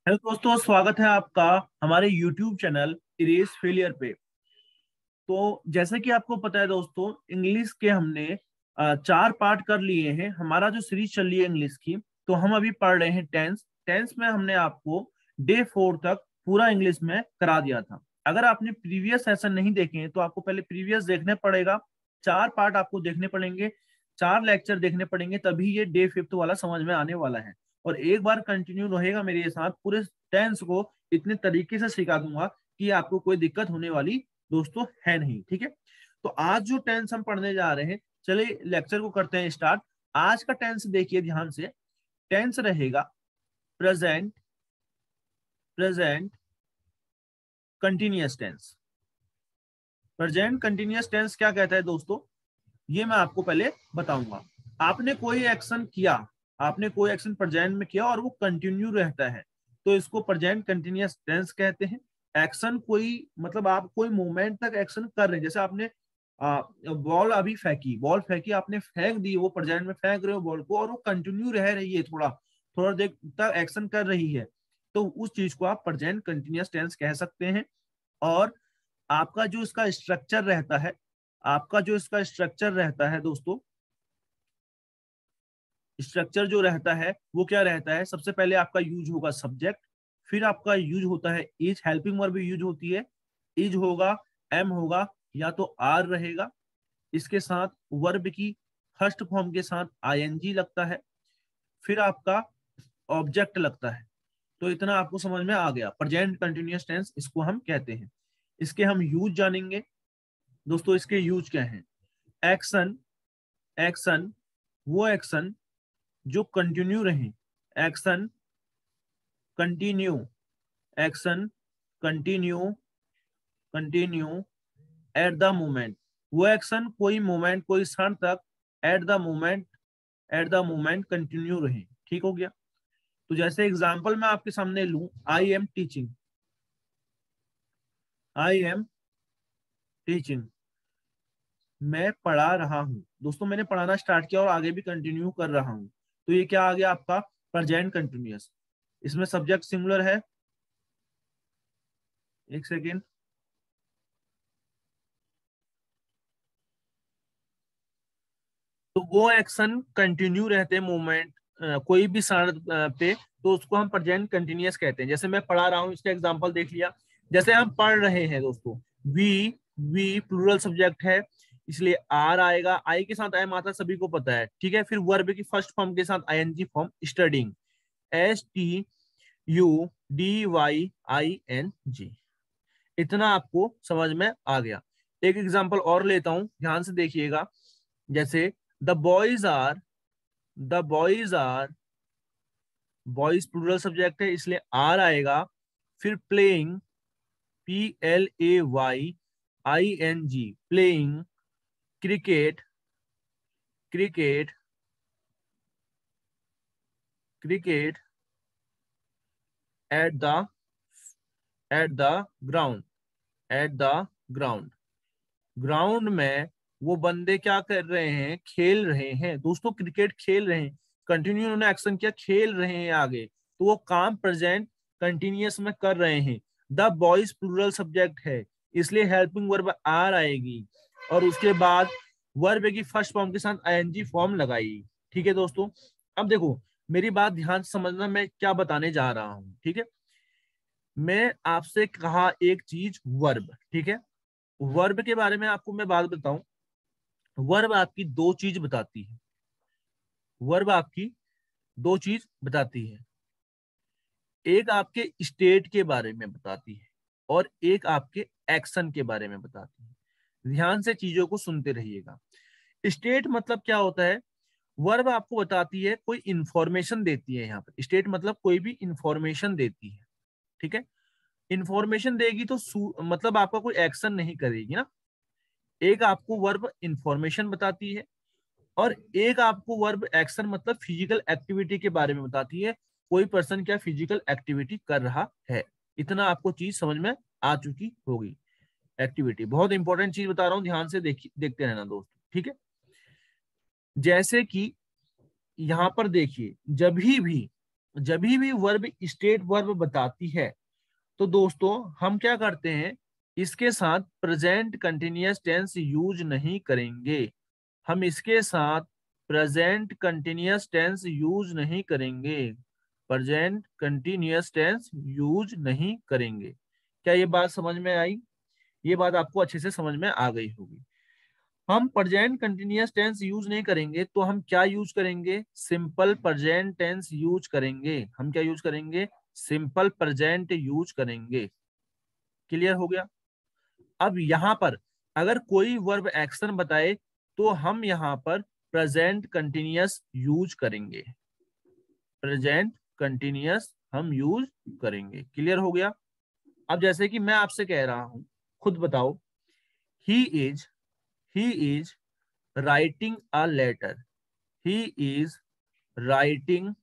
Hello दोस्तों, स्वागत है आपका हमारे YouTube चैनल इरेज फेलियर पे। तो जैसे कि आपको पता है दोस्तों, इंग्लिश के हमने 4 पार्ट कर लिए हैं। हमारा जो सीरीज चल रही है इंग्लिश की, तो हम अभी पढ़ रहे हैं टेंस। टेंस में हमने आपको डे 4 तक पूरा इंग्लिश में करा दिया था। अगर आपने प्रीवियस सेशन नहीं देखे हैं तो आपको पहले प्रीवियस देखने पड़ेगा। 4 पार्ट आपको देखने पड़ेंगे, 4 लेक्चर देखने पड़ेंगे, तभी ये डे 5 वाला समझ में आने वाला है। और एक बार कंटिन्यू रहेगा मेरे साथ, पूरे टेंस को इतने तरीके से सिखा दूंगा कि आपको कोई दिक्कत होने वाली दोस्तों है नहीं। ठीक है, तो आज जो टेंस हम पढ़ने जा रहे हैं, चलिए लेक्चर को करते हैं स्टार्ट। आज का टेंस देखिए ध्यान से। टेंस रहेगा present, present continuous tense. Present continuous tense क्या कहता है दोस्तों, ये मैं आपको पहले बताऊंगा। आपने कोई एक्शन किया, आपने कोई एक्शन प्रेजेंट में किया और वो कंटिन्यू रहता है, तो इसको प्रेजेंट कंटिन्यूअस टेंस कहते हैं। एक्शन कोई मतलब आप कोई मोमेंट तक एक्शन कर रहे हैं, जैसे आपने बॉल अभी फेंकी, बॉल फेंकी, आपने फेंक दी, वो प्रेजेंट में फेंक रहे हो बॉल को और वो कंटिन्यू रह रही है, थोड़ा थोड़ा देर तक एक्शन कर रही है, तो उस चीज को आप प्रेजेंट कंटिन्यूअस टेंस कह सकते हैं। और आपका जो इसका स्ट्रक्चर रहता है, आपका जो इसका स्ट्रक्चर रहता है दोस्तों, स्ट्रक्चर जो रहता है वो क्या रहता है, सबसे पहले आपका यूज होगा सब्जेक्ट, फिर आपका यूज होता है इज, हेल्पिंग वर्ब यूज होती है, इज होगा, एम होगा, या तो आर रहेगा, इसके साथ वर्ब की फर्स्ट फॉर्म के साथ आईएनजी लगता है, फिर आपका ऑब्जेक्ट लगता है। तो इतना आपको समझ में आ गया, प्रेजेंट कंटिन्यूअस टेंस इसको हम कहते हैं। इसके हम यूज जानेंगे दोस्तों। इसके यूज क्या है? एक्शन, एक्शन वो एक्शन जो कंटिन्यू रहे, action continue, action continue, continue at the moment, वो एक्शन कोई मोमेंट, कोई क्षण तक at the moment, at the moment continue रहे। ठीक हो गया। तो जैसे एग्जांपल मैं आपके सामने लूं, I am teaching, I am teaching, मैं पढ़ा रहा हूं दोस्तों। मैंने पढ़ाना स्टार्ट किया और आगे भी कंटिन्यू कर रहा हूं, तो ये क्या आ गया आपका प्रेजेंट कंटिन्यूअस। इसमें सब्जेक्ट सिंगुलर है, एक सेकेंड, तो वो एक्शन कंटिन्यू रहते हैं मोमेंट, कोई भी क्षण पे, तो उसको हम प्रेजेंट कंटिन्यूअस कहते हैं। जैसे मैं पढ़ा रहा हूँ, इसका एग्जांपल देख लिया। जैसे हम पढ़ रहे हैं दोस्तों, वी, वी प्लूरल सब्जेक्ट है, इसलिए आर आएगा, आई के साथ एम आता है, सभी को पता है। ठीक है, फिर वर्ब की फर्स्ट फॉर्म के साथ आईएनजी फॉर्म, स्टडिंग, STUDYING। इतना आपको समझ में आ गया। एक एग्जांपल और लेता हूं, ध्यान से देखिएगा। जैसे the boys are, the boys are, boys plural subject है इसलिए आर आएगा, फिर playing, PLAYING, playing, cricket, cricket, cricket at the, at the ground, at the ground, ground में वो बंदे क्या कर रहे हैं, खेल रहे हैं दोस्तों, क्रिकेट खेल रहे हैं। कंटिन्यू उन्होंने एक्शन किया, खेल रहे हैं आगे, तो वो काम प्रेजेंट कंटिन्यूअस में कर रहे हैं। द बॉयज प्लूरल सब्जेक्ट है इसलिए हेल्पिंग वर्ब आर आएगी, और उसके बाद वर्ब की फर्स्ट फॉर्म के साथ आईएनजी फॉर्म लगाई। ठीक है दोस्तों, अब देखो मेरी बात ध्यान से समझना, मैं क्या बताने जा रहा हूं। ठीक है, मैं आपसे कहा एक चीज वर्ब, ठीक है, वर्ब के बारे में आपको मैं बात बताऊं। वर्ब आपकी दो चीज बताती है, वर्ब आपकी दो चीज बताती है। एक आपके स्टेट के बारे में बताती है और एक आपके एक्शन के बारे में बताती है। ध्यान से चीजों को सुनते रहिएगा। स्टेट मतलब क्या होता है, वर्ब आपको बताती है, कोई इंफॉर्मेशन देती है। यहाँ पर स्टेट मतलब कोई भी इंफॉर्मेशन देती है। ठीक है, इंफॉर्मेशन देगी तो मतलब आपका कोई एक्शन नहीं करेगी ना। एक आपको वर्ब इंफॉर्मेशन बताती है और एक आपको वर्ब एक्शन मतलब फिजिकल एक्टिविटी के बारे में बताती है, कोई पर्सन क्या फिजिकल एक्टिविटी कर रहा है। इतना आपको चीज समझ में आ चुकी होगी। एक्टिविटी बहुत इंपॉर्टेंट चीज बता रहा हूं, ध्यान से देखते रहना दोस्तों। ठीक है, जैसे कि यहां पर देखिए, जब भी जब भी वर्ब स्टेट वर्ब बताती है तो दोस्तों हम क्या करते हैं, इसके साथ प्रेजेंट कंटिन्यूअस टेंस यूज नहीं करेंगे। हम इसके साथ प्रेजेंट कंटिन्यूअस टेंस यूज नहीं करेंगे। प्रेजेंट कंटिन्यूअस टेंस यूज नहीं करेंगे। क्या ये बात समझ में आई? ये बात आपको अच्छे से समझ में आ गई होगी। हम प्रेजेंट कंटिन्यूअस टेंस यूज नहीं करेंगे तो हम क्या यूज करेंगे? सिंपल प्रेजेंट टेंस यूज करेंगे। हम क्या यूज करेंगे? सिंपल प्रेजेंट यूज करेंगे। क्लियर हो गया? अब यहां पर अगर कोई वर्ब एक्शन बताए तो हम यहां पर प्रेजेंट कंटिन्यूअस यूज करेंगे। प्रेजेंट कंटिन्यूअस हम यूज करेंगे। क्लियर हो गया? अब जैसे कि मैं आपसे कह रहा हूं, खुद बताओ। He is he is writing a letter. He is writing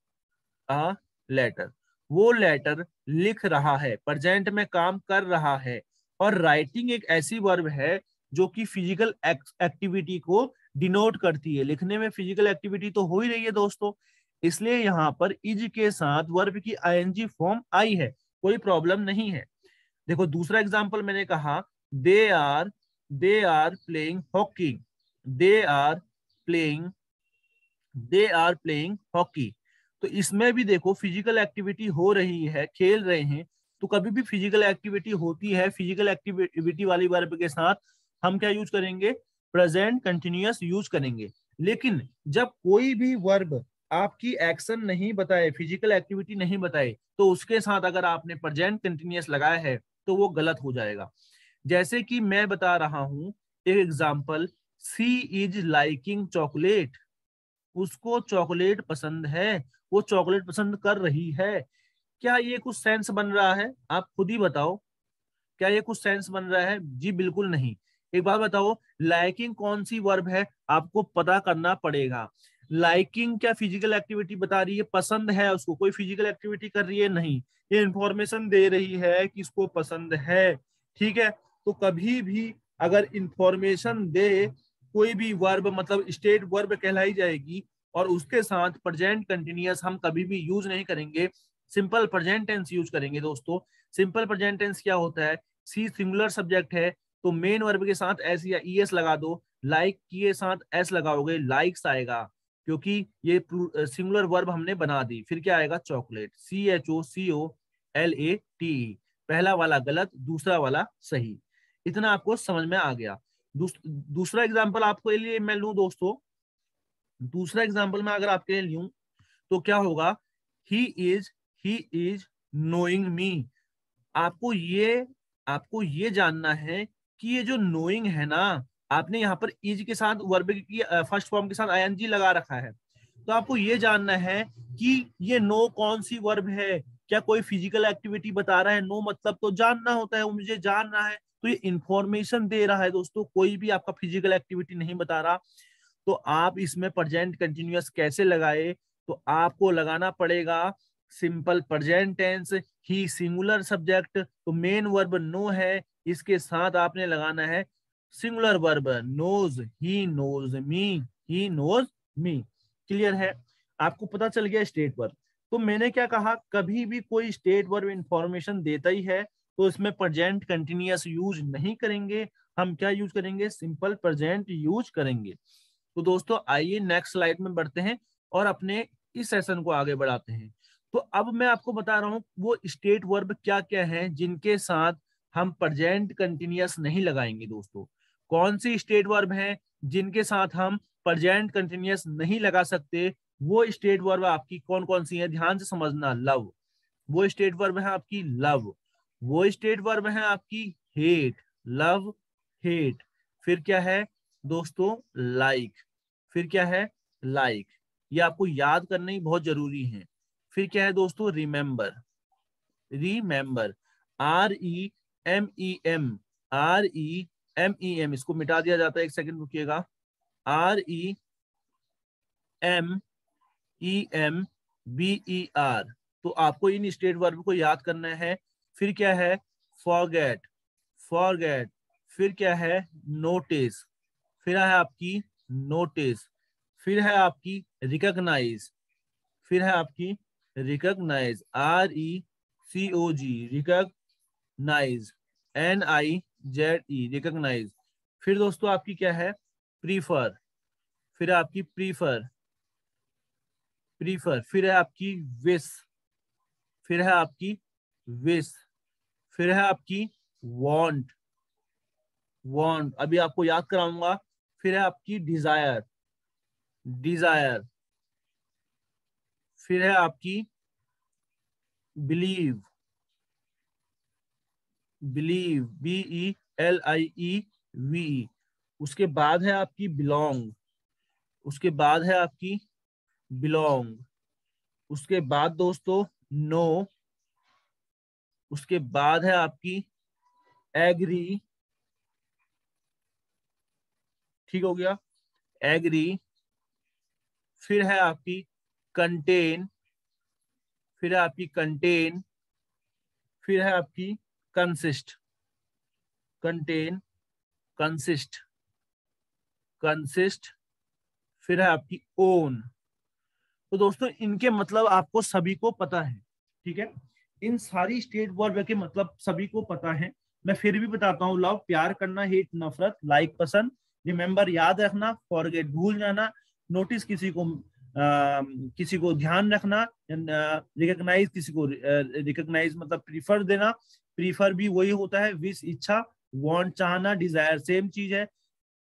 a letter. वो लेटर लिख रहा है, प्रेजेंट में काम कर रहा है। और राइटिंग एक ऐसी वर्ब है जो कि फिजिकल एक्टिविटी को डिनोट करती है। लिखने में फिजिकल एक्टिविटी तो हो ही रही है दोस्तों, इसलिए यहाँ पर इज के साथ वर्ब की आईएनजी फॉर्म आई है, कोई प्रॉब्लम नहीं है। देखो दूसरा एग्जांपल मैंने कहा, they are they are playing hockey. They are playing they are playing hockey. तो इसमें भी देखो फिजिकल एक्टिविटी हो रही है, खेल रहे हैं। तो कभी भी फिजिकल एक्टिविटी होती है, फिजिकल एक्टिविटी वाली वर्ब के साथ हम क्या यूज करेंगे? प्रेजेंट कंटिन्यूअस यूज करेंगे। लेकिन जब कोई भी वर्ब आपकी एक्शन नहीं बताए, फिजिकल एक्टिविटी नहीं बताए, तो उसके साथ अगर आपने प्रेजेंट कंटिन्यूअस लगाया है तो वो गलत हो जाएगा। जैसे कि मैं बता रहा हूं एक example, she is liking chocolate. उसको चॉकलेट पसंद है, वो चॉकलेट पसंद कर रही है। क्या ये कुछ सेंस बन रहा है? आप खुद ही बताओ, क्या ये कुछ सेंस बन रहा है? जी बिल्कुल नहीं। एक बात बताओ, लाइकिंग कौन सी वर्ब है? आपको पता करना पड़ेगा। लाइकिंग क्या फिजिकल एक्टिविटी बता रही है? पसंद है उसको, कोई फिजिकल एक्टिविटी कर रही है? नहीं, ये इंफॉर्मेशन दे रही है कि इसको पसंद है। ठीक है, तो कभी भी अगर इंफॉर्मेशन दे कोई भी वर्ब, मतलब स्टेट वर्ब कहलाई जाएगी। और उसके साथ प्रेजेंट कंटिन्यूअस हम कभी भी यूज नहीं करेंगे, सिंपल प्रेजेंट टेंस यूज करेंगे दोस्तों। सिंपल प्रेजेंट टेंस क्या होता है? सी सिंगुलर सब्जेक्ट है तो मेन वर्ब के साथ एस या ईएस लगा दो। लाइक के साथ एस लगाओगे, लाइक्स आएगा, क्योंकि ये सिंगुलर वर्ब हमने बना दी। फिर क्या आएगा? चॉकलेट। CHOCOLATE। पहला वाला गलत, दूसरा वाला सही। इतना आपको समझ में आ गया। दूसरा एग्जाम्पल आपको लिए मैं लूं दोस्तों। दूसरा एग्जाम्पल मैं अगर आपके लिए लूं तो क्या होगा? ही is he is knowing me. आपको ये आपको ये जानना है कि ये जो नोइंग है ना, आपने यहाँ पर इज के साथ वर्ब की फर्स्ट फॉर्म के साथ आईएनजी लगा रखा है। तो आपको ये जानना है कि ये नो कौन सी वर्ब है। क्या कोई फिजिकल एक्टिविटी बता रहा है? नो मतलब तो जानना होता है, वो मुझे जानना है। तो ये इंफॉर्मेशन दे रहा है दोस्तों, कोई भी आपका फिजिकल एक्टिविटी नहीं बता रहा। तो आप इसमें प्रेजेंट कंटिन्यूअस कैसे लगाए? तो आपको लगाना पड़ेगा simple present tense. He singular subject, तो मेन वर्ब नो है, इसके साथ आपने लगाना है singular verb knows. He knows me. He knows me. Clear है? आपको पता चल गया स्टेट वर्ब। तो मैंने क्या कहा, कभी भी कोई स्टेट वर्ब इंफॉर्मेशन देता ही है तो इसमें प्रेजेंट कंटिन्यूअस यूज नहीं करेंगे। हम क्या यूज करेंगे? सिंपल प्रेजेंट यूज करेंगे। तो दोस्तों आइए नेक्स्ट स्लाइड में बढ़ते हैं और अपने इस सेशन को आगे बढ़ाते हैं। तो अब मैं आपको बता रहा हूं वो स्टेट वर्ब क्या क्या हैं जिनके साथ हम प्रेजेंट कंटिन्यूअस नहीं लगाएंगे दोस्तों। कौन सी स्टेट वर्ब हैं जिनके साथ हम प्रेजेंट कंटिन्यूअस नहीं लगा सकते? वो स्टेट वर्ब आपकी कौन कौन सी है? ध्यान से समझना। लव, वो स्टेट वर्ब है आपकी लव। वो स्टेट वर्ब है आपकी हेट, लव हेट। फिर क्या है दोस्तों? लाइक। फिर क्या है? लाइक। ये आपको याद करना ही बहुत जरूरी है। फिर क्या है दोस्तों? रिमेंबर। Remember, REMEM। REMEM, इसको मिटा दिया जाता है, एक सेकंड रुकिएगा। REMEMBER। तो आपको इन स्टेट वर्ब को याद करना है। फिर क्या है? फॉरगेट। फॉरगेट। फिर क्या है? नोटिस। फिर है आपकी नोटिस। फिर है आपकी रिकॉग्नाइज। फिर है आपकी recognise, RECOG, recognise, NIZE, recognise. फिर दोस्तों आपकी क्या है, प्रीफर, फिर आपकी प्रीफर, प्रीफर, फिर है आपकी विश, फिर है आपकी विश, फिर है आपकी वांट, वांट, अभी आपको याद कराऊंगा। फिर है आपकी डिजायर, डिजायर, फिर है आपकी बिलीव, बिलीव, BELIEVE। उसके बाद है आपकी बिलोंग, उसके बाद है आपकी बिलोंग, उसके बाद दोस्तों नो, उसके बाद है आपकी एग्री, ठीक हो गया, एग्री। फिर है आपकी कंटेन, फिर है आपकी कंटेन, फिर है आपकी कंसिस्ट, कंटेन, कंसिस्ट, कंसिस्ट, फिर है आपकी ओन। तो दोस्तों इनके मतलब आपको सभी को पता है, ठीक है, इन सारी स्टेट वर्ब के मतलब सभी को पता है। मैं फिर भी बताता हूँ, लव प्यार करना, हेट नफरत, लाइक पसंद, रिमेम्बर याद रखना, फॉरगेट भूल जाना, नोटिस किसी को ध्यान रखना, रिकॉग्नाइज किसी को, रिकॉग्नाइज मतलब प्रीफर देना, प्रीफर भी वही होता है, विश इच्छा, वांट चाहना, डिजायर सेम चीज है,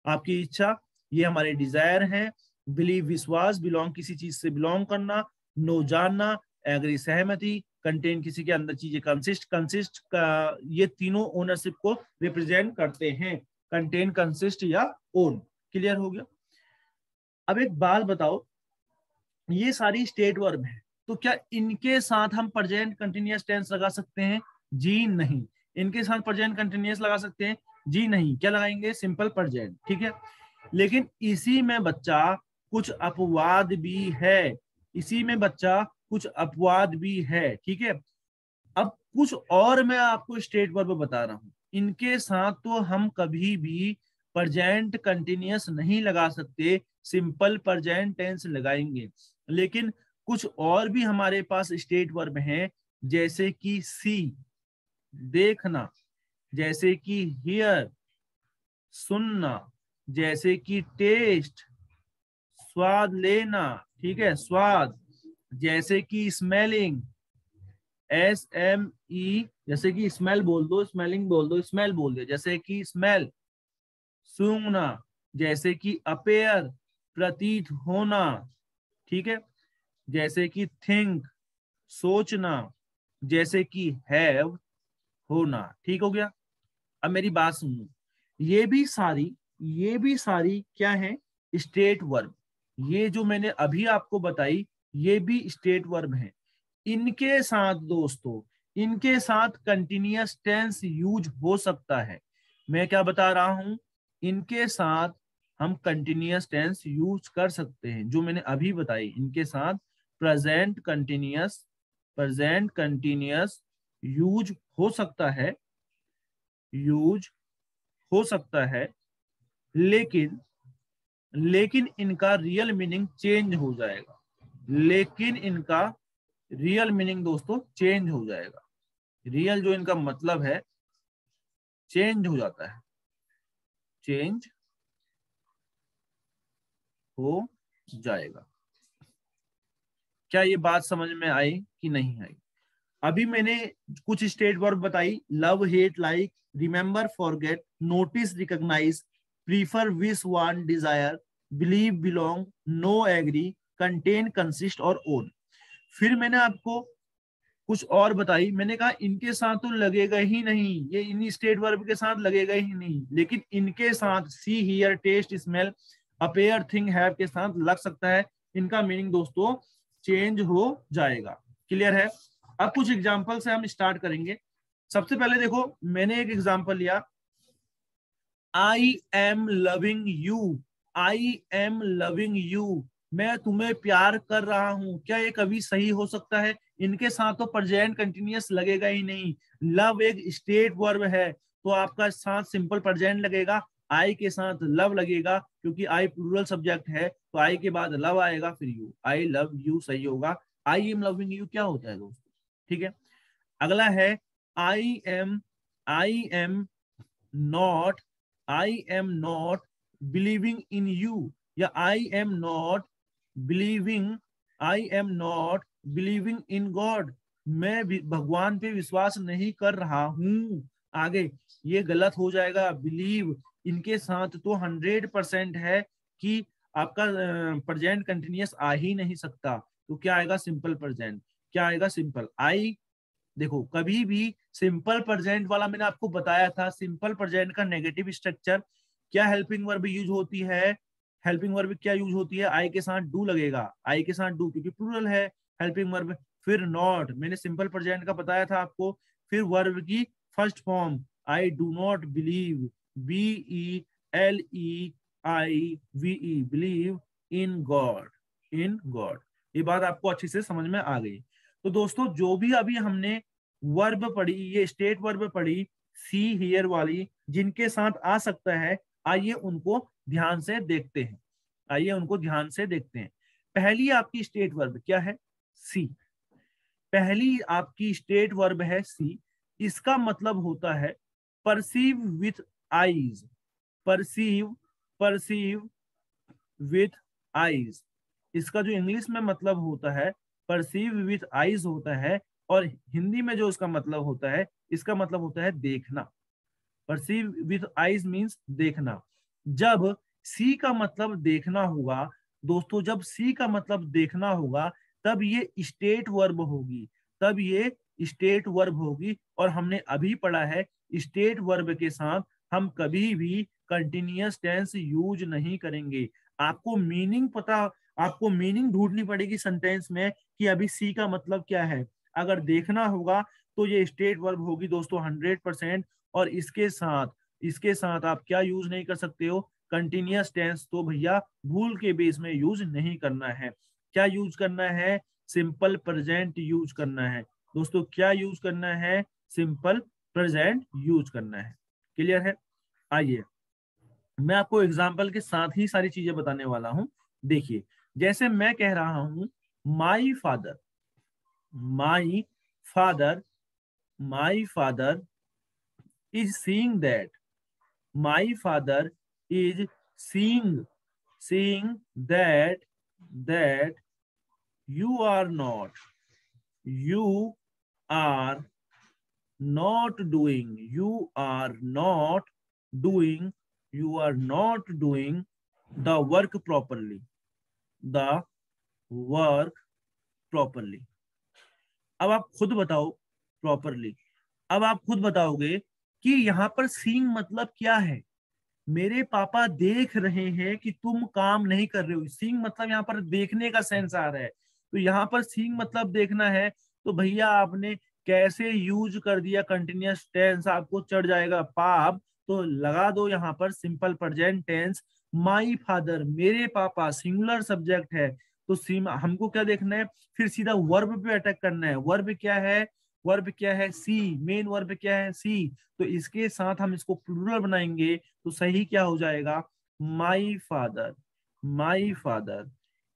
आपकी इच्छा, ये हमारे डिजायर हैं, बिलीव विश्वास, बिलोंग किसी चीज से बिलोंग करना, नो जानना, एग्री सहमति, कंटेन किसी के अंदर चीजें, कंसिस्ट, कंसिस्ट का ये तीनों ओनरशिप को रिप्रेजेंट करते हैं, कंटेन, कंसिस्ट या ओन। क्लियर हो गया। अब एक बात बताओ, ये सारी स्टेट वर्ब है, तो क्या इनके साथ हम प्रेजेंट कंटिन्यूअस टेंस लगा सकते हैं? जी नहीं। इनके साथ प्रेजेंट कंटिन्यूअस लगा सकते हैं? जी नहीं। क्या लगाएंगे? सिंपल प्रेजेंट, ठीक है। लेकिन इसी में बच्चा कुछ अपवाद भी है, इसी में बच्चा कुछ अपवाद भी है, ठीक है। अब कुछ और मैं आपको स्टेट वर्ब बता रहा हूं, इनके साथ तो हम कभी भी प्रेजेंट कंटिन्यूअस नहीं लगा सकते, सिंपल प्रेजेंट टेंस लगाएंगे। लेकिन कुछ और भी हमारे पास स्टेट वर्ब हैं, जैसे कि सी देखना, जैसे कि हियर सुनना, जैसे कि टेस्ट स्वाद लेना, ठीक है, स्वाद, जैसे कि स्मेलिंग, SME, जैसे कि स्मेल बोल दो, स्मेलिंग बोल दो, स्मेल बोल दो, जैसे कि स्मेल, सूंघना, जैसे कि अपेयर प्रतीत होना, ठीक है, जैसे कि थिंक सोचना, जैसे कि हैव होना, ठीक हो गया। अब मेरी बात सुनो, ये भी सारी क्या है? State verb. ये जो मैंने अभी आपको बताई ये भी स्टेट वर्ब है। इनके साथ दोस्तों, इनके साथ कंटिन्यूअस टेंस यूज हो सकता है। मैं क्या बता रहा हूं, इनके साथ हम कंटिन्यूअस टेंस यूज कर सकते हैं, जो मैंने अभी बताई, इनके साथ present continuous, present continuous use हो सकता है, यूज हो सकता है, लेकिन लेकिन इनका रियल मीनिंग चेंज हो जाएगा, लेकिन इनका रियल मीनिंग दोस्तों चेंज हो जाएगा, रियल जो इनका मतलब है चेंज हो जाता है, चेंज हो जाएगा। क्या ये बात समझ में आई कि नहीं आई? अभी मैंने कुछ स्टेट वर्ब बताई, love hate like remember forget notice recognise prefer wish want desire believe belong know agree contain consist और ओन। फिर मैंने आपको कुछ और बताई, मैंने कहा इनके साथ तो लगेगा ही नहीं, ये इन स्टेट वर्ब के साथ लगेगा ही नहीं, लेकिन इनके साथ see here taste smell appear think have के साथ लग सकता है। इनका मीनिंग दोस्तों चेंज हो जाएगा। क्लियर है? अब कुछ एग्जांपल से हम स्टार्ट करेंगे। सबसे पहले देखो, मैंने एक एग्जांपल लिया, I am loving you, I am loving you, मैं तुम्हें प्यार कर रहा हूं। क्या ये कभी सही हो सकता है? इनके साथ तो प्रेजेंट कंटिन्यूअस लगेगा ही नहीं। लव एक स्टेट वर्ब है, तो आपका साथ सिंपल प्रेजेंट लगेगा, आई के साथ लव लगेगा, क्योंकि आई प्लूरल सब्जेक्ट है, तो आई के बाद लव आएगा, फिर यू, आई लव यू सही होगा। आई एम लविंग यू क्या होता है दोस्तों, ठीक है। अगला है I am not believing in you, या I am not believing in God, मैं भगवान पे विश्वास नहीं कर रहा हूं। आगे ये गलत हो जाएगा, बिलीव इनके साथ तो 100% है कि आपका प्रेजेंट कंटिन्यूअस आ ही नहीं सकता, तो क्या आएगा, सिंपल प्रेजेंट। क्या आएगा, सिंपल। आई देखो कभी भी सिंपल प्रेजेंट वाला मैंने आपको बताया था, सिंपल प्रेजेंट का नेगेटिव स्ट्रक्चर क्या हेल्पिंग वर्ब यूज होती है, हेल्पिंग वर्ब क्या यूज होती है, आई के साथ डू लगेगा, आई के साथ डू क्योंकि प्लूरल है हेल्पिंग वर्ब। फिर नॉट, मैंने सिंपल प्रेजेंट का बताया था आपको। फिर वर्ब की first form I do not believe, BELEIVE, believe in God, in God. ये बात आपको अच्छे से समझ में आ गई। तो दोस्तों जो भी अभी हमने वर्ब पढ़ी, ये स्टेट वर्ब पढ़ी, सी हियर वाली, जिनके साथ आ सकता है, आइए उनको ध्यान से देखते हैं। आइए उनको ध्यान से देखते हैं। पहली आपकी स्टेट वर्ब क्या है, सी। पहली आपकी स्टेट वर्ब है सी। इसका मतलब होता है perceive with eyes, perceive with eyes. इसका जो इंग्लिश में मतलब होता है परसीव विथ आईज होता है, और हिंदी में जो इसका मतलब होता है, इसका मतलब होता है देखना। परसीव विथ आईज मीन्स देखना। जब सी का मतलब देखना होगा दोस्तों, जब सी का मतलब देखना होगा, तब ये स्टेट वर्ब होगी, तब ये स्टेट वर्ब होगी। और हमने अभी पढ़ा है स्टेट वर्ब के साथ हम कभी भी कंटिन्यूअस टेंस यूज नहीं करेंगे। आपको मीनिंग पता, आपको मीनिंग ढूंढनी पड़ेगी सेंटेंस में कि अभी सी का मतलब क्या है। अगर देखना होगा तो ये स्टेट वर्ब होगी दोस्तों 100%। और इसके साथ आप क्या यूज नहीं कर सकते हो, कंटिन्यूअस टेंस तो भैया भूल के बेस में यूज नहीं करना है। क्या यूज करना है, सिंपल प्रेजेंट यूज करना है दोस्तों। क्या यूज करना है, सिंपल प्रेजेंट यूज करना है। क्लियर है। आइए मैं आपको एग्जाम्पल के साथ ही सारी चीजें बताने वाला हूं। देखिए जैसे मैं कह रहा हूं माई father, my father, my father is seeing that, my father is seeing that you are not, you are you are not doing the work properly, the work properly। अब आप खुद बताओ प्रॉपरली, अब आप खुद बताओगे कि यहाँ पर सीइंग मतलब क्या है। मेरे पापा देख रहे हैं कि तुम काम नहीं कर रहे हो। सीइंग मतलब यहाँ पर देखने का सेंस आ रहा है, तो यहाँ पर सीइंग मतलब देखना है। तो भैया आपने कैसे यूज कर दिया, कंटिन्यूअस टेंस आपको चढ़ जाएगा पाप। तो लगा दो यहाँ पर simple present tense. My father मेरे पापा सिंगुलर सब्जेक्ट है, तो हमको क्या देखना है, फिर सीधा वर्ब पे अटैक करना है। वर्ब क्या है, वर्ब क्या है, सी। मेन वर्ब क्या है, सी। तो इसके साथ हम इसको प्लूरल बनाएंगे तो सही क्या हो जाएगा, my father, my father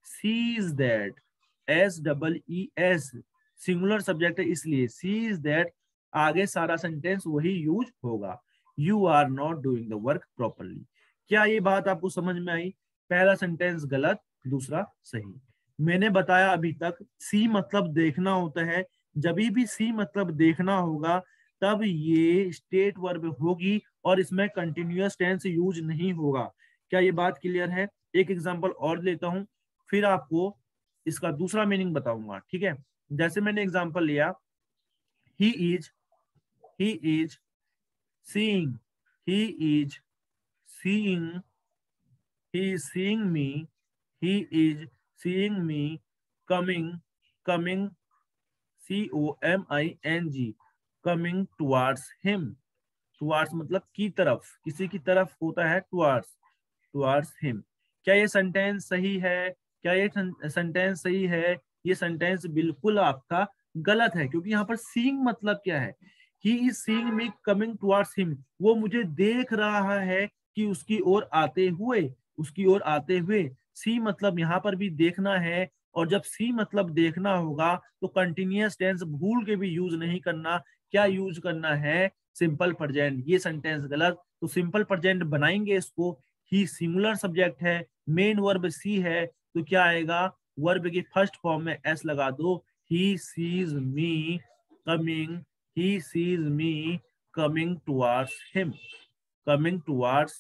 sees that, SEES singular subject है इसलिए सीज दैट, आगे सारा सेंटेंस वही यूज होगा, you are not doing the work properly. क्या ये बात आपको समझ में आई। पहला सेंटेंस गलत, दूसरा सही। मैंने बताया अभी तक सी मतलब देखना होता है। जब भी सी मतलब देखना होगा तब ये स्टेट वर्ब होगी और इसमें कंटिन्यूअस टेंस यूज नहीं होगा। क्या ये बात क्लियर है। एक एग्जांपल और लेता हूं, फिर आपको इसका दूसरा मीनिंग बताऊंगा, ठीक है। जैसे मैंने एग्जांपल लिया, he is seeing, he is seeing, he is seeing me, he is seeing me coming, COMING, coming towards him। towards मतलब की तरफ, किसी की तरफ होता है towards him। क्या ये सेंटेंस सही है, क्या ये सेंटेंस सही है। ये सेंटेंस बिल्कुल आपका गलत है, क्योंकि यहाँ पर सीइंग मतलब क्या है, he is seeing me coming towards him, वो मुझे देख रहा है कि उसकी ओर आते हुए, उसकी ओर आते हुए। सी मतलब यहाँ पर भी देखना है और जब सी मतलब देखना होगा तो कंटिन्यूअस टेंस भूल के भी यूज नहीं करना। क्या यूज करना है? Simple present. ये सेंटेंस गलत, तो सिंपल प्रेजेंट बनाएंगे इसको। ही सिंगुलर सब्जेक्ट है, मेन वर्ब सी है, तो क्या आएगा? वर्ब की फर्स्ट फॉर्म में एस लगा दो। He sees me coming, he sees me coming towards him, coming towards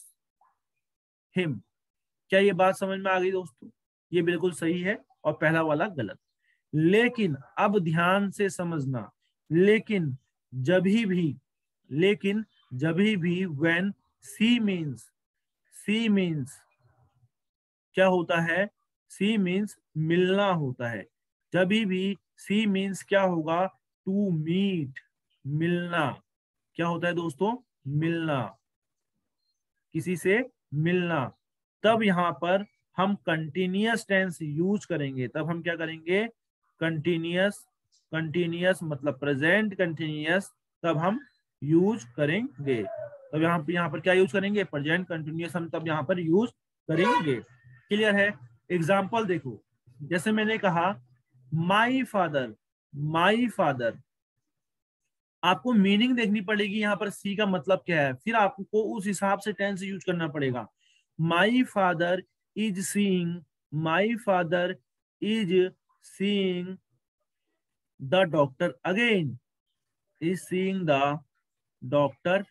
him. क्या ये बात समझ में आ गई दोस्तों? ये बिल्कुल सही है और पहला वाला गलत। लेकिन अब ध्यान से समझना, लेकिन जभी भी, लेकिन जभी भी when she means, she means क्या होता है? सी मीन्स मिलना होता है। जभी भी सी मीन्स क्या होगा? टू मीट, मिलना। क्या होता है दोस्तों? मिलना, किसी से मिलना। तब यहां पर हम कंटिन्यूअस टेंस यूज करेंगे। तब हम क्या करेंगे? कंटिन्यूअस, कंटिन्यूअस मतलब प्रेजेंट कंटिन्यूअस, तब हम यूज करेंगे। तब यहाँ पर क्या यूज करेंगे? प्रेजेंट कंटिन्यूअस हम तब यहाँ पर यूज करेंगे। क्लियर है? एग्जाम्पल देखो, जैसे मैंने कहा माई फादर, माई फादर, आपको मीनिंग देखनी पड़ेगी यहाँ पर सी का मतलब क्या है, फिर आपको उस हिसाब से टेंस यूज करना पड़ेगा। My father is seeing, my father is seeing the doctor again, is seeing the doctor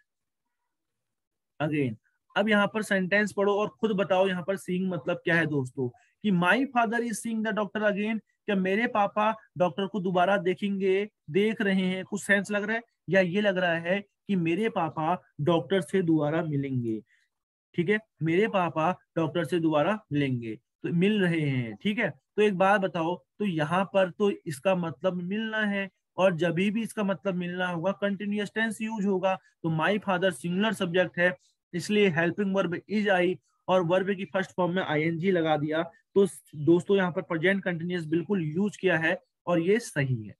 again. अब यहाँ पर सेंटेंस पढ़ो और खुद बताओ यहाँ पर सीइंग मतलब क्या है दोस्तों। कि my father is seeing the doctor again, क्या मेरे पापा डॉक्टर को दोबारा देखेंगे, देख रहे हैं, कुछ सेंस लग रहा है? या ये लग रहा है कि मेरे पापा डॉक्टर से दोबारा मिलेंगे? ठीक है, मेरे पापा डॉक्टर से दोबारा मिलेंगे, तो मिल रहे हैं। ठीक है, तो एक बात बताओ, तो यहाँ पर तो इसका मतलब मिलना है, और जब भी इसका मतलब मिलना होगा कंटिन्यूअस टेंस यूज होगा। तो माई फादर सिंगुलर सब्जेक्ट है, इसलिए हेल्पिंग वर्ब इज आई, और वर्ब की फर्स्ट फॉर्म में आईएनजी लगा दिया। तो दोस्तों यहाँ पर प्रेजेंट कंटिन्यूअस बिल्कुल यूज किया है और ये सही है।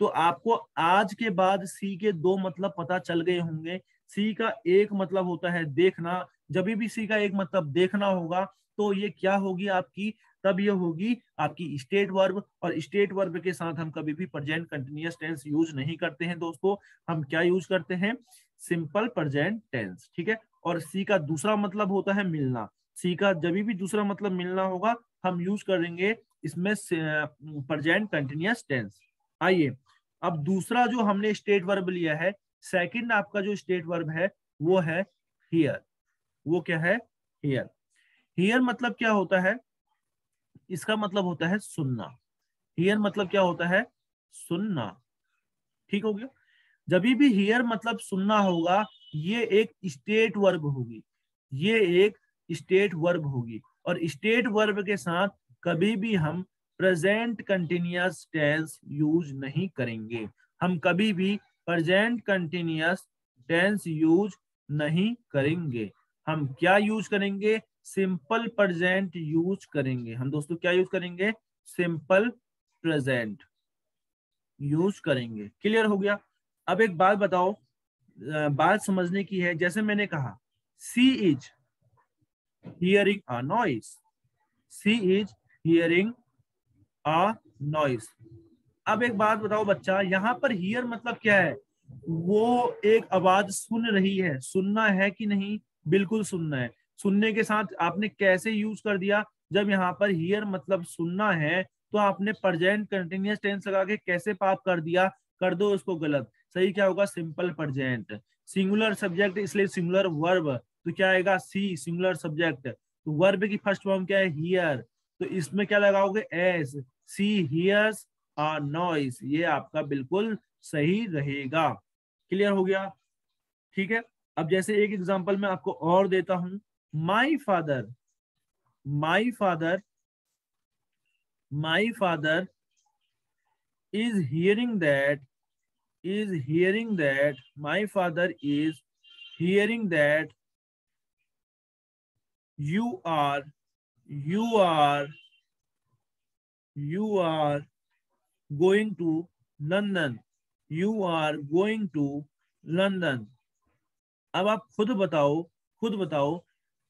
तो आपको आज के बाद सी के दो मतलब पता चल गए होंगे। सी का एक मतलब होता है देखना, जब भी सी का एक मतलब देखना होगा तो ये क्या होगी आपकी? तब ये होगी आपकी स्टेट वर्ब, और स्टेट वर्ब के साथ हम कभी भी प्रेजेंट कंटिन्यूअस टेंस यूज नहीं करते हैं दोस्तों। हम क्या यूज करते हैं? Simple present tense. ठीक है, और सी का दूसरा मतलब होता है मिलना। सी का जब भी दूसरा मतलब मिलना होगा हम यूज करेंगे इसमें प्रेजेंट कंटिन्यूअस टेंस। आइए, अब दूसरा जो हमने स्टेट वर्ब लिया है, सेकंड आपका जो स्टेट वर्ब है वो है हियर। वो क्या है? हियर। हियर मतलब क्या होता है? इसका मतलब होता है सुनना। हियर मतलब क्या होता है? सुनना। ठीक हो गया? जब भी हियर मतलब सुनना होगा, ये एक स्टेट वर्ब होगी, ये एक स्टेट वर्ब होगी, और स्टेट वर्ब के साथ कभी भी हम प्रेजेंट कंटिन्यूअस टेंस यूज नहीं करेंगे। हम कभी भी प्रेजेंट कंटिन्यूअस टेंस यूज नहीं करेंगे। हम क्या यूज करेंगे? सिंपल प्रेजेंट यूज करेंगे। हम दोस्तों क्या यूज करेंगे? सिंपल प्रेजेंट यूज करेंगे। क्लियर हो गया? अब एक बात बताओ, बात समझने की है। जैसे मैंने कहा she is hearing a noise, she is hearing a noise. अब एक बात बताओ बच्चा, यहाँ पर हियर मतलब क्या है? वो एक आवाज सुन रही है। सुनना है कि नहीं? बिल्कुल सुनना है। सुनने के साथ आपने कैसे यूज कर दिया? जब यहाँ पर हियर मतलब सुनना है तो आपने प्रेजेंट कंटिन्यूअस टेंस लगा के कैसे पाप कर दिया? कर दो उसको गलत। सही क्या होगा? Simple present. सिंगुलर सब्जेक्ट इसलिए सिंगुलर वर्ब, तो क्या आएगा? सी सिंगुलर सब्जेक्ट। तो वर्ब की फर्स्ट फॉर्म क्या है? हियर। तो इसमें क्या लगाओगे? एस। सी हियर्स नॉइस। ये आपका बिल्कुल सही रहेगा। क्लियर हो गया? ठीक है, अब जैसे एक एग्जांपल मैं आपको और देता हूं। माई father, my father, my father is hearing that, is hearing that, my father is hearing that you are, you are, you are going to London, you are going to London। अब आप खुद बताओ, खुद बताओ,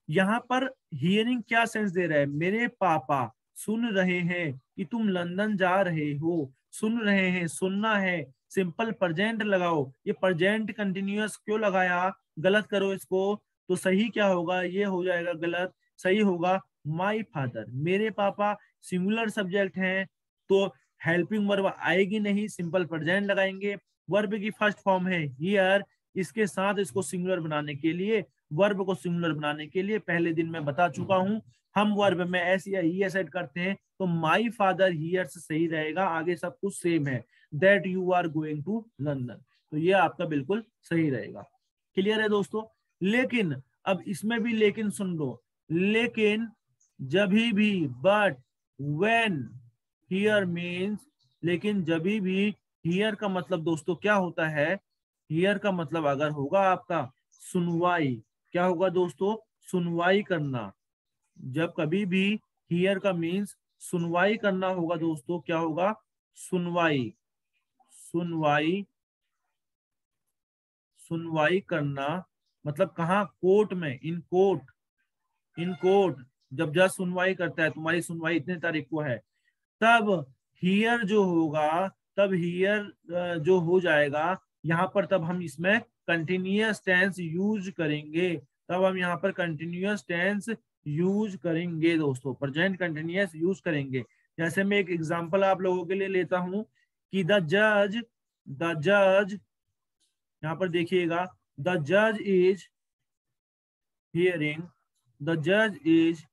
यहाँ पर हियरिंग क्या sense they रहा है? मेरे पापा सुन रहे हैं कि तुम लंदन जा रहे हो, सुन रहे हैं, सुनना है, सिंपल प्रेजेंट लगाओ। ये प्रेजेंट कंटिन्यूअस क्यों लगाया, गलत करो इसको तो सही क्या होगा, ये हो जाएगा गलत, सही होगा माई फादर, मेरे पापा। सिंगुलर सब्जेक्ट है तो हेल्पिंग वर्ब आएगी नहीं, सिंपल प्रेजेंट लगाएंगे। वर्ब की फर्स्ट फॉर्म है हियर, इसके साथ इसको सिंगुलर बनाने के लिए, वर्ब को सिंगुलर बनाने के लिए पहले दिन मैं बता चुका हूं, हम वर्ब में एस या ईएस ऐड करते हैं, तो माई फादर हियर से सही रहेगा, आगे सब कुछ सेम है। That you are going to London, तो ये आपका बिल्कुल सही रहेगा। क्लियर है दोस्तों। लेकिन अब इसमें भी लेकिन सुन लो, लेकिन जभी भी, बट, व्हेन, हियर मीन्स, लेकिन जभी भी, हियर का मतलब दोस्तों क्या होता है, हियर का मतलब अगर होगा आपका सुनवाई, क्या होगा दोस्तों, सुनवाई करना। जब कभी भी हियर का मीन्स सुनवाई करना होगा दोस्तों, क्या होगा, सुनवाई, सुनवाई, सुनवाई करना, मतलब कहाँ, कोर्ट में, इन कोर्ट, इन कोर्ट। जब जज सुनवाई करता है, तुम्हारी सुनवाई इतने तारीख को है, तब हियर जो होगा, तब हियर जो हो जाएगा यहाँ पर, तब हम इसमें कंटिन्यूअस टेंस यूज करेंगे, तब हम यहाँ पर कंटिन्यूअस टेंस यूज करेंगे दोस्तों, प्रेजेंट कंटिन्यूअस यूज करेंगे। जैसे मैं एक एग्जांपल आप लोगों के लिए लेता हूं कि द जज, यहाँ पर देखिएगा, द जज इज हियरिंग, द जज is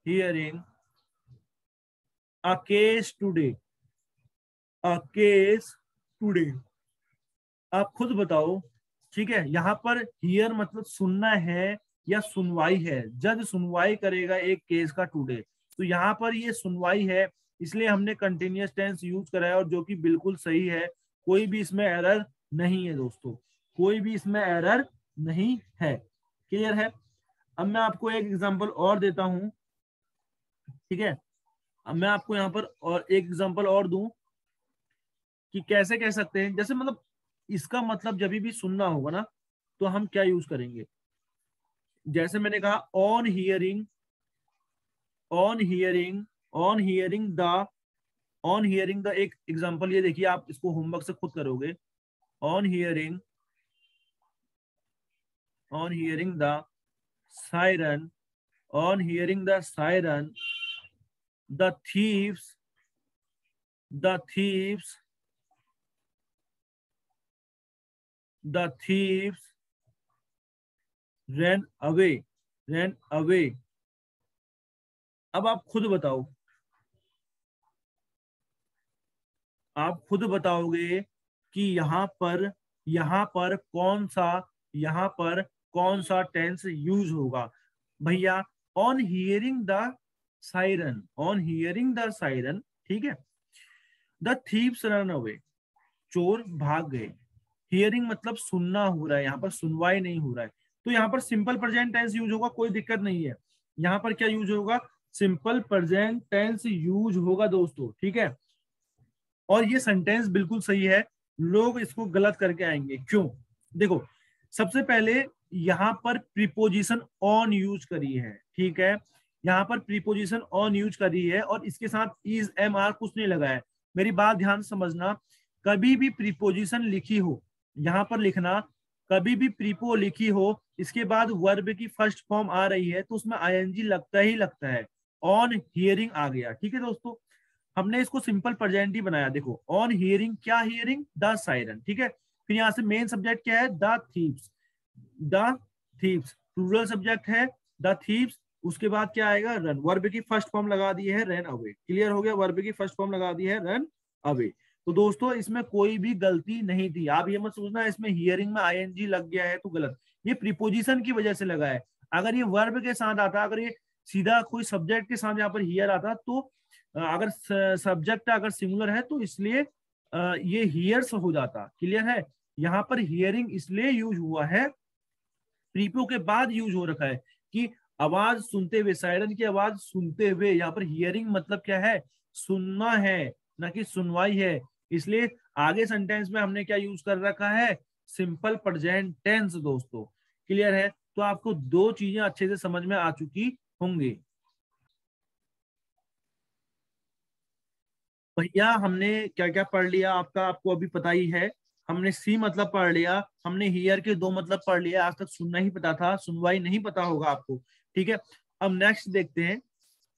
hearing a case today, a case today. आप खुद बताओ, ठीक है, यहाँ पर हियर मतलब सुनना है या सुनवाई है, जज सुनवाई करेगा एक केस का टुडे, तो यहाँ पर ये सुनवाई है, इसलिए हमने कंटिन्यूअस टेंस यूज कराया, और जो कि बिल्कुल सही है, कोई भी इसमें एरर नहीं है दोस्तों, कोई भी इसमें एरर नहीं है। क्लियर है। अब मैं आपको एक एग्जांपल और देता हूं, ठीक है, अब मैं आपको यहाँ पर और एक एग्जांपल और दूं कि कैसे कह सकते हैं, जैसे मतलब इसका मतलब जब भी सुनना होगा ना, तो हम क्या यूज करेंगे, जैसे मैंने कहा on hearing, on hearing, on hearing the, on hearing the, एक एग्जांपल ये देखिए, आप इसको होमवर्क से खुद करोगे। On hearing, on hearing the siren, on hearing the siren, the thieves, the thieves, the thieves ran away, ran away। अब आप खुद बताओ, आप खुद बताओगे कि यहाँ पर कौन सा टेंस यूज होगा भैया। On hearing the siren, on hearing the siren, ठीक है, द थीव्स रन अवे, चोर भाग गए। हियरिंग मतलब सुनना हो रहा है, यहाँ पर सुनवाई नहीं हो रहा है, तो यहाँ पर सिंपल प्रेजेंट टेंस यूज होगा, कोई दिक्कत नहीं है। यहाँ पर क्या यूज होगा, सिंपल प्रेजेंट टेंस यूज होगा दोस्तों, ठीक है। और ये सेंटेंस बिल्कुल सही है, लोग इसको गलत करके आएंगे, क्यों, देखो, सबसे पहले यहाँ पर प्रीपोजिशन ऑन यूज करी है, ठीक है, यहाँ पर प्रीपोजिशन ऑन यूज करी है, और इसके साथ इज एम आर कुछ नहीं लगा है। मेरी बात ध्यान से समझना, कभी भी प्रीपोजिशन लिखी हो, यहाँ पर लिखना, कभी भी प्रीपो लिखी हो, इसके बाद वर्ब की फर्स्ट फॉर्म आ रही है, तो उसमें आईएनजी लगता ही लगता है। ऑन हियरिंग आ गया, ठीक है दोस्तों, हमने इसको सिंपल प्रेजेंट ही बनाया। देखो ऑन हियरिंग, क्या हियरिंग, द सायरन, ठीक है, फिर यहाँ से मेन सब्जेक्ट क्या है, the thieves, the thieves, plural subject है द थीव्स, उसके बाद क्या आएगा, रन, वर्ब की फर्स्ट फॉर्म लगा दी है रन अवे। क्लियर हो गया, वर्ब की फर्स्ट फॉर्म लगा दी है रन अवे। तो दोस्तों इसमें कोई भी गलती नहीं थी, आप ये मत सोचना इसमें हियरिंग में आईएनजी लग गया है तो गलत, ये प्रीपोजिशन की वजह से लगा है। अगर ये वर्ब के साथ आता, अगर ये सीधा कोई सब्जेक्ट के साथ यहाँ पर हियर आता, तो अगर सब्जेक्ट अगर सिंगुलर है तो इसलिए ये हियर्स हो जाता। क्लियर है, यहाँ पर हियरिंग इसलिए यूज हुआ है, प्रीपो के बाद यूज हो रखा है कि आवाज सुनते हुए, सायरन की आवाज सुनते हुए, यहाँ पर हियरिंग मतलब क्या है, सुनना है, ना कि सुनवाई है, इसलिए आगे सेंटेंस में हमने क्या यूज कर रखा है, सिंपल प्रेजेंट टेंस दोस्तों। क्लियर है, तो आपको दो चीजें अच्छे से समझ में आ चुकी होंगी। भैया हमने क्या क्या पढ़ लिया आपका, आपको अभी पता ही है। हमने सी मतलब पढ़ लिया, हमने हियर के दो मतलब पढ़ लिया। आज तक सुनना ही पता था, सुनवाई नहीं पता होगा आपको। ठीक है, अब नेक्स्ट देखते हैं।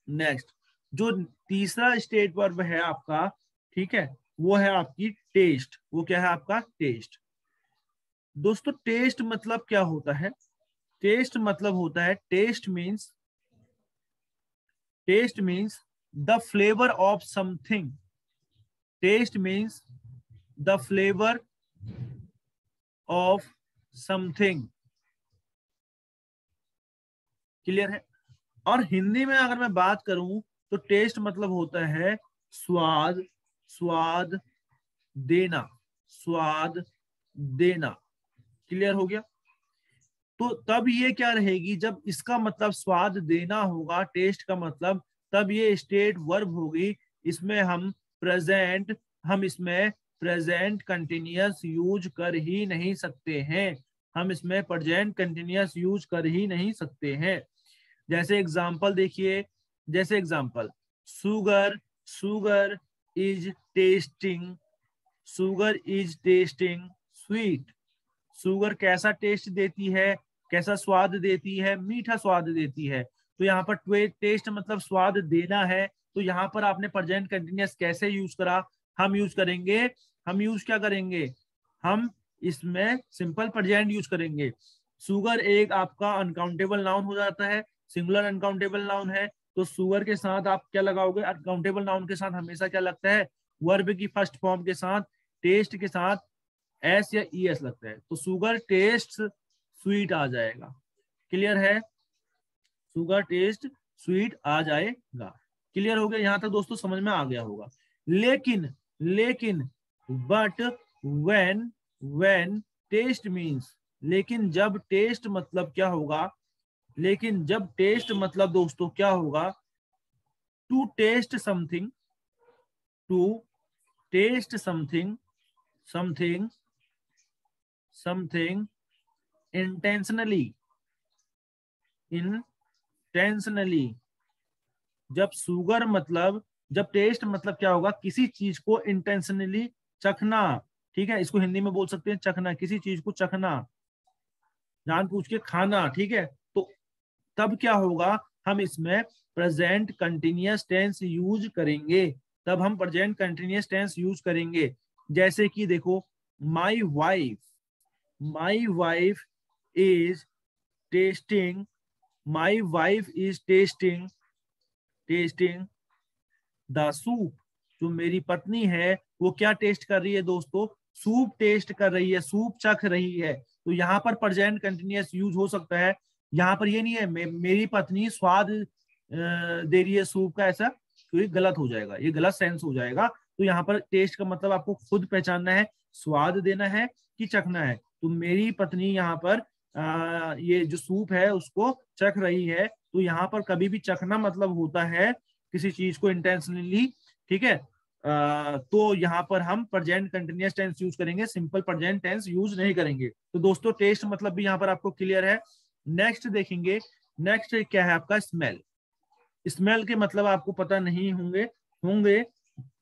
नेक्स्ट जो तीसरा स्टेट वर्ब है आपका, ठीक है, वो है आपकी टेस्ट। वो क्या है आपका? टेस्ट। दोस्तों टेस्ट मतलब क्या होता है? टेस्ट मतलब होता है, taste means the flavour of something. Taste means the flavour of something. Clear है? और हिंदी में अगर मैं बात करूं तो टेस्ट मतलब होता है स्वाद, स्वाद देना, स्वाद देना। क्लियर हो गया? तो तब ये क्या रहेगी, जब इसका मतलब स्वाद देना होगा, टेस्ट का मतलब, तब ये स्टेट वर्ब होगी। इसमें हम इसमें प्रेजेंट कंटिन्यूअस यूज कर ही नहीं सकते हैं। हम इसमें प्रेजेंट कंटिन्यूअस यूज कर ही नहीं सकते हैं। जैसे एग्जांपल देखिए, जैसे example, sugar, sugar is testing, sugar is testing sweet. Sugar कैसा टेस्ट देती है, कैसा स्वाद देती है? मीठा स्वाद देती है। तो यहाँ पर टेस्ट मतलब स्वाद देना है। तो यहाँ पर आपने प्रेजेंट कंटिन्यूअस कैसे यूज करा? हम यूज करेंगे, हम यूज क्या करेंगे? हम इसमें सिंपल प्रेजेंट यूज करेंगे। शुगर एक आपका अनकाउंटेबल नाउन हो जाता है, सिंगुलर अनकाउंटेबल नाउन है। तो शुगर के साथ आप क्या लगाओगे? अनकाउंटेबल नाउन के साथ हमेशा क्या लगता है? वर्ब की फर्स्ट फॉर्म के साथ, टेस्ट के साथ एस या ई एस लगता है। तो शुगर टेस्ट स्वीट आ जाएगा। क्लियर है? शुगर टेस्ट स्वीट आ जाएगा। क्लियर हो गया? यहां तक दोस्तों समझ में आ गया होगा। लेकिन लेकिन बट व्हेन टेस्ट मीन्स, लेकिन जब टेस्ट मतलब क्या होगा? लेकिन जब टेस्ट मतलब दोस्तों क्या होगा? To taste something, to taste something, something, something intentionally, intentionally. जब शुगर मतलब, जब टेस्ट मतलब क्या होगा? किसी चीज को इंटेंशनली चखना। ठीक है, इसको हिंदी में बोल सकते हैं चखना, किसी चीज को चखना, जानबूझ के खाना। ठीक है, तो तब क्या होगा? हम इसमें प्रेजेंट कंटिन्यूअस टेंस यूज करेंगे। तब हम प्रेजेंट कंटिन्यूअस टेंस यूज करेंगे। जैसे कि देखो, my wife, my wife is testing, my wife is testing, testing the soup. जो मेरी पत्नी है वो क्या टेस्ट कर रही है दोस्तों? सूप टेस्ट कर रही है, सूप चख रही है। तो यहाँ पर प्रेजेंट कंटिन्यूअस यूज हो सकता है। यहाँ पर ये नहीं है मेरी पत्नी स्वाद दे रही है सूप का, ऐसा तो ये गलत हो जाएगा, ये गलत सेंस हो जाएगा। तो यहाँ पर टेस्ट का मतलब आपको खुद पहचानना है, स्वाद देना है कि चखना है। तो मेरी पत्नी यहाँ पर ये जो सूप है उसको चख रही है। तो यहाँ पर कभी भी चखना मतलब होता है किसी चीज को इंटेंशनली। ठीक है, तो यहाँ पर हम प्रेजेंट कंटिन्यूअस टेंस यूज करेंगे, सिंपल प्रेजेंट टेंस यूज नहीं करेंगे। तो दोस्तों टेस्ट मतलब भी यहाँ पर आपको क्लियर है। नेक्स्ट देखेंगे, नेक्स्ट क्या है आपका? स्मेल। स्मेल के मतलब आपको पता नहीं होंगे, होंगे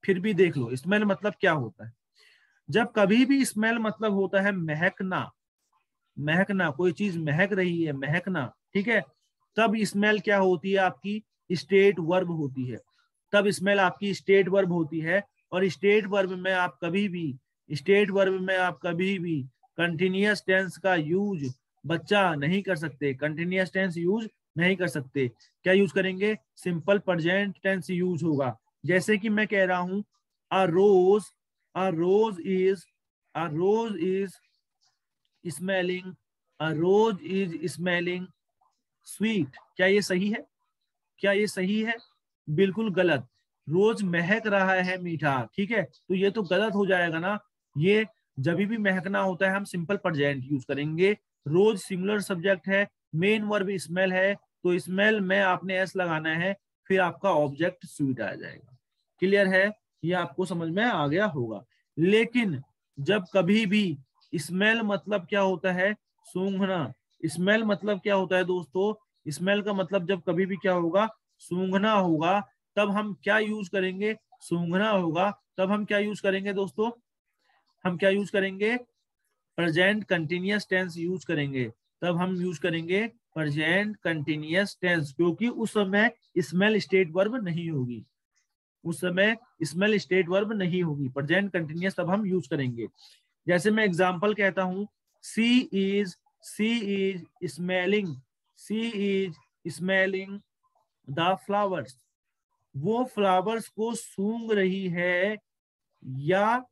फिर भी देख लो, स्मेल मतलब क्या होता है। जब कभी भी स्मेल मतलब होता है महकना, महकना, कोई चीज महक रही है, महकना। ठीक है, तब स्मेल क्या होती है? आपकी स्टेट वर्ब होती है। तब स्मेल आपकी स्टेट वर्ब होती है। और स्टेट वर्ब में आप कभी भी, स्टेट वर्ब में आप कभी भी कंटिन्यूअस टेंस का यूज बच्चा नहीं कर सकते, कंटिन्यूअस टेंस यूज नहीं कर सकते। क्या यूज करेंगे? सिंपल प्रेजेंट टेंस यूज होगा। जैसे कि मैं कह रहा हूं, a rose, a rose is, a rose is smelling, a rose is smelling sweet. क्या ये सही है? क्या ये सही है? बिल्कुल गलत। रोज महक रहा है मीठा। ठीक है, तो ये तो गलत हो जाएगा ना। ये जब भी महकना होता है हम सिंपल प्रेजेंट यूज करेंगे। रोज सिंगुलर सब्जेक्ट है, मेन वर्ब स्मेल है, तो स्मेल में आपने एस लगाना है, फिर आपका ऑब्जेक्ट स्वीट आ जाएगा। क्लियर है? ये आपको समझ में आ गया होगा। लेकिन जब कभी भी स्मेल मतलब क्या होता है? सूंघना। स्मेल मतलब क्या होता है दोस्तों? स्मेल का मतलब जब कभी भी क्या होगा? सूंघना होगा। तब हम क्या यूज करेंगे? सूंघना होगा, तब हम क्या यूज करेंगे दोस्तों, हम क्या यूज करेंगे, प्रेजेंट कंटिन्यूअस टेंस यूज करेंगे। तब हम यूज करेंगे प्रेजेंट कंटिन्यूअस टेंस, क्योंकि उस समय स्मेल स्टेट वर्ब नहीं होगी, उस समय स्मेल स्टेट वर्ब नहीं होगी, प्रेजेंट कंटिन्यूअस तब हम यूज करेंगे। जैसे मैं एग्जांपल कहता हूं, she is smelling, she is smelling the flowers, वो फ्लावर्स को सूंघ रही है या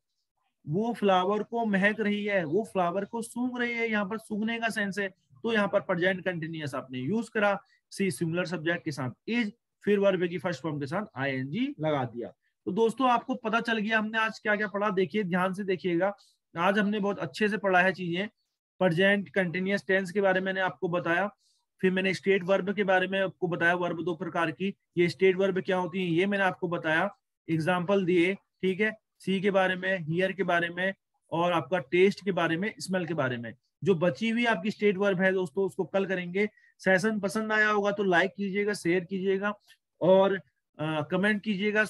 वो फ्लावर को महक रही है, वो फ्लावर को सूंघ रही है, यहाँ पर सूंघने का सेंस है, तो यहाँ पर प्रेजेंट कंटिन्यूअस आपने यूज करा, सी सिंगुलर सब्जेक्ट के साथ इज, फिर वर्ब की फर्स्ट फॉर्म के साथ आईएनजी लगा दिया। तो दोस्तों आपको पता चल गया हमने आज क्या क्या पढ़ा, देखिए ध्यान से देखिएगा, आज हमने बहुत अच्छे से पढ़ा है चीजें। प्रेजेंट कंटिन्यूअस टेंस के बारे में मैंने आपको बताया, फिर मैंने स्टेट वर्ब के बारे में आपको बताया, वर्ब दो प्रकार की, ये स्टेट वर्ब क्या होती है ये मैंने आपको बताया, एग्जाम्पल दिए, ठीक है, सी के बारे में, हियर के बारे में, और आपका टेस्ट के बारे में, स्मेल के बारे में। जो बची हुई आपकी स्टेट वर्ब है दोस्तों उसको कल करेंगे। सेशन पसंद आया होगा तो लाइक कीजिएगा, शेयर कीजिएगा और कमेंट कीजिएगा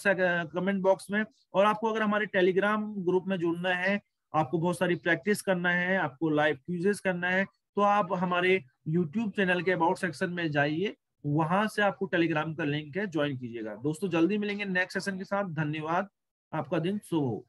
कमेंट बॉक्स में। और आपको अगर हमारे टेलीग्राम ग्रुप में जुड़ना है, आपको बहुत सारी प्रैक्टिस करना है, आपको लाइव क्विजेस करना है, तो आप हमारे यूट्यूब चैनल के अबाउट सेक्शन में जाइए, वहां से आपको टेलीग्राम का लिंक है, ज्वाइन कीजिएगा। दोस्तों जल्दी मिलेंगे नेक्स्ट सेशन के साथ, धन्यवाद, आपका दिन शुभ हो।